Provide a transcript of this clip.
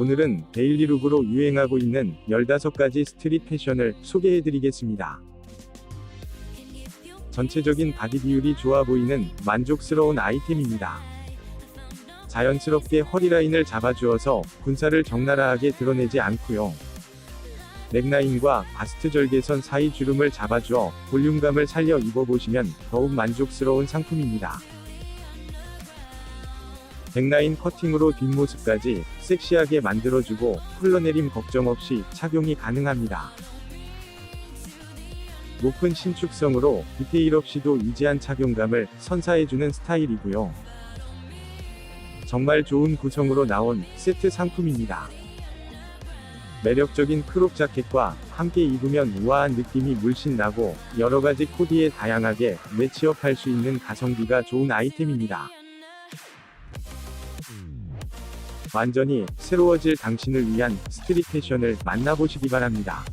오늘은 데일리룩으로 유행하고 있는 15가지 스트릿 패션을 소개해드리겠습니다. 전체적인 바디 비율이 좋아 보이는 만족스러운 아이템입니다. 자연스럽게 허리라인을 잡아주어서 군살을 적나라하게 드러내지 않고요. 넥라인과 바스트 절개선 사이 주름을 잡아주어 볼륨감을 살려 입어보시면 더욱 만족스러운 상품입니다. 넥라인 커팅으로 뒷모습까지 섹시하게 만들어주고 흘러내림 걱정 없이 착용이 가능합니다. 높은 신축성으로 디테일 없이도 이지한 착용감을 선사해주는 스타일이고요. 정말 좋은 구성으로 나온 세트 상품입니다. 매력적인 크롭 자켓과 함께 입으면 우아한 느낌이 물씬 나고 여러가지 코디에 다양하게 매치업할 수 있는 가성비가 좋은 아이템입니다. 완전히 새로워질 당신을 위한 스트릿 패션을 만나보시기 바랍니다.